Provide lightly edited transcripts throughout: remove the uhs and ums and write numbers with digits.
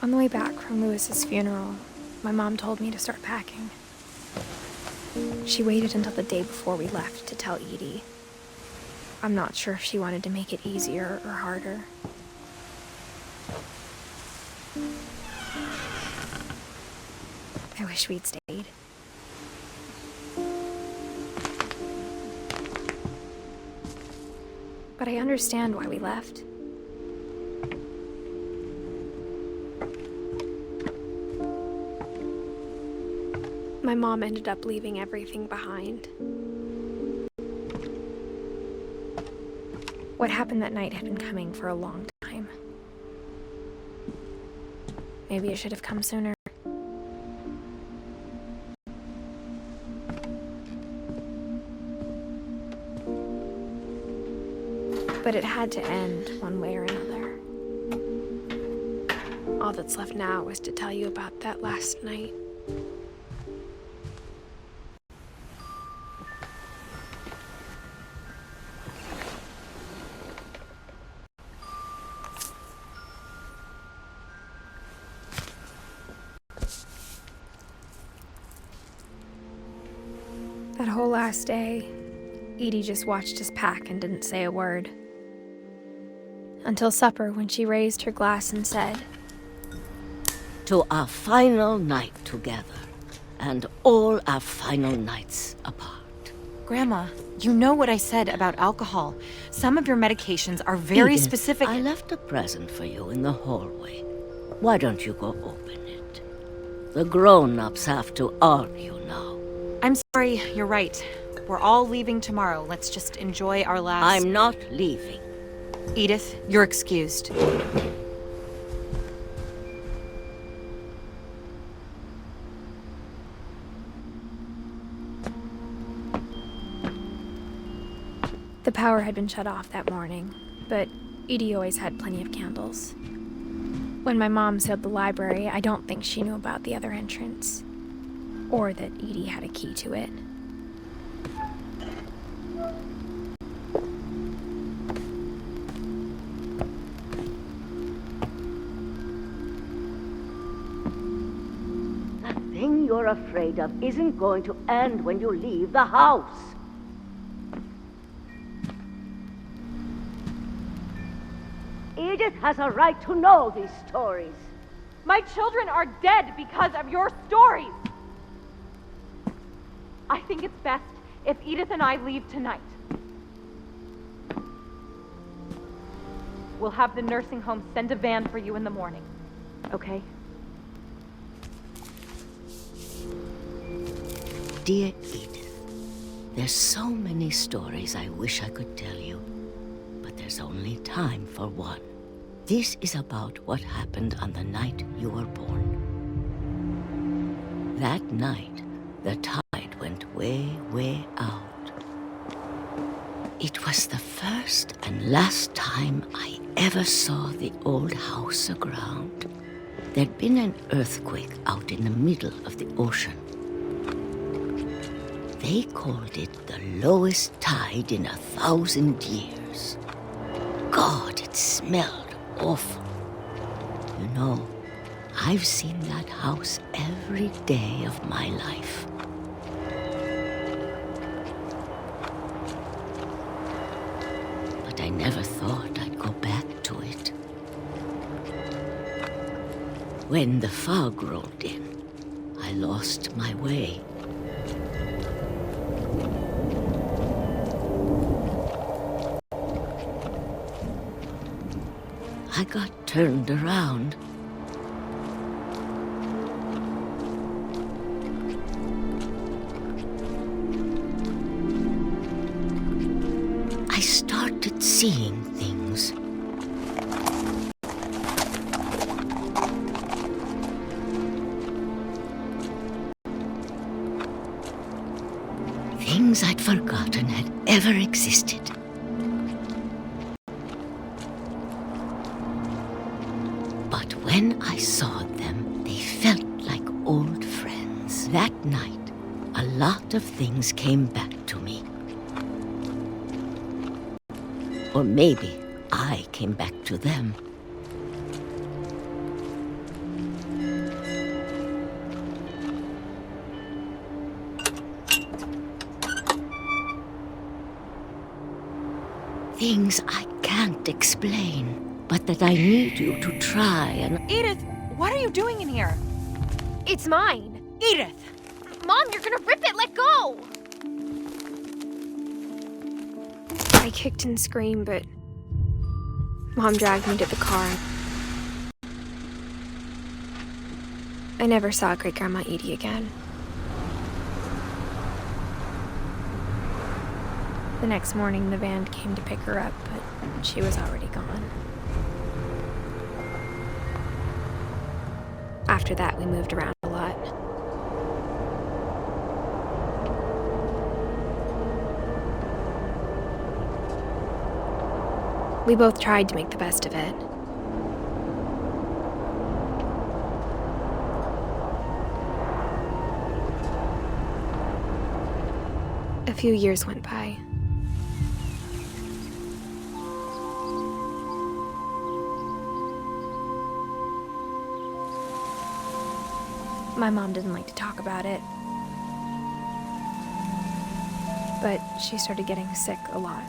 On the way back from Lewis's funeral, my mom told me to start packing. She waited until the day before we left to tell Edie. I'm not sure if she wanted to make it easier or harder. I wish we'd stayed. But I understand why we left. My mom ended up leaving everything behind. What happened that night had been coming for a long time. Maybe it should have come sooner. But it had to end one way or another. All that's left now is to tell you about that last night. That whole last day, Edie just watched us pack and didn't say a word. Until supper, when she raised her glass and said, "To our final night together, and all our final nights apart." Grandma, you know what I said about alcohol. Some of your medications are very Edith, specific. I left a present for you in the hallway. Why don't you go open it? The grown-ups have to argue now. I'm sorry, you're right. We're all leaving tomorrow. Let's just enjoy our last... I'm not leaving. Edith, you're excused. The power had been shut off that morning, but Edie always had plenty of candles. When my mom sealed the library, I don't think she knew about the other entrance, or that Edie had a key to it. The thing you're afraid of isn't going to end when you leave the house. Edith has a right to know these stories. My children are dead because of your stories. I think it's best if Edith and I leave tonight. We'll have the nursing home send a van for you in the morning, okay? Dear Edith, there's so many stories I wish I could tell you, but there's only time for one. This is about what happened on the night you were born. That night, the tide went way, way out. It was the first and last time I ever saw the old house aground. There'd been an earthquake out in the middle of the ocean. They called it the lowest tide in 1,000 years. God, it smelled awful. You know, I've seen that house every day of my life. But I never thought I'd go back to it. When the fog rolled in, I lost my way. I got turned around. I started seeing things. Things I'd forgotten had ever existed. But when I saw them, they felt like old friends. That night, a lot of things came back to me. Or maybe I came back to them. things I can't explain, but that I need you to try and... Edith, what are you doing in here? It's mine. Edith! Mom, you're gonna rip it! Let go! I kicked and screamed, but Mom dragged me to the car. I never saw Great-Grandma Edie again. The next morning, the van came to pick her up, but she was already gone. After that, we moved around a lot. We both tried to make the best of it. A few years went by. My mom didn't like to talk about it, but she started getting sick a lot.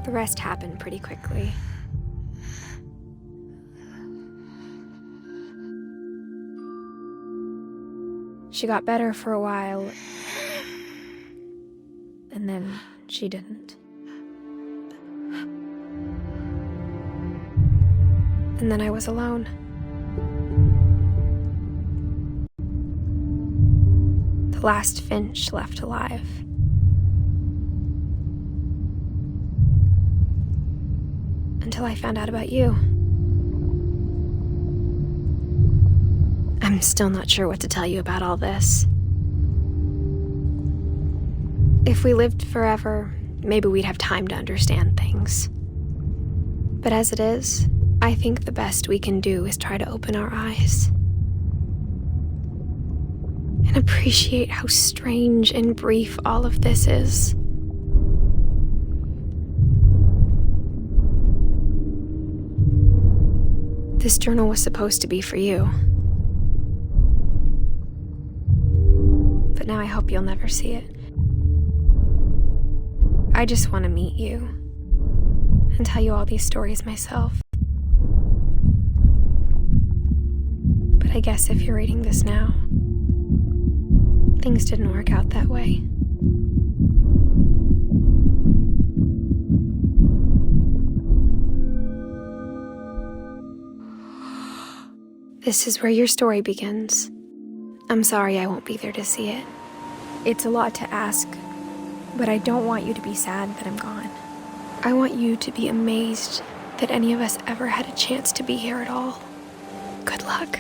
The rest happened pretty quickly. She got better for a while, and then she didn't. And then I was alone. The last Finch left alive. Until I found out about you. I'm still not sure what to tell you about all this. If we lived forever, maybe we'd have time to understand things. But as it is, I think the best we can do is try to open our eyes. And appreciate how strange and brief all of this is. This journal was supposed to be for you. But now I hope you'll never see it. I just want to meet you and tell you all these stories myself. But I guess if you're reading this now, things didn't work out that way. This is where your story begins. I'm sorry I won't be there to see it. It's a lot to ask, but I don't want you to be sad that I'm gone. I want you to be amazed that any of us ever had a chance to be here at all. Good luck.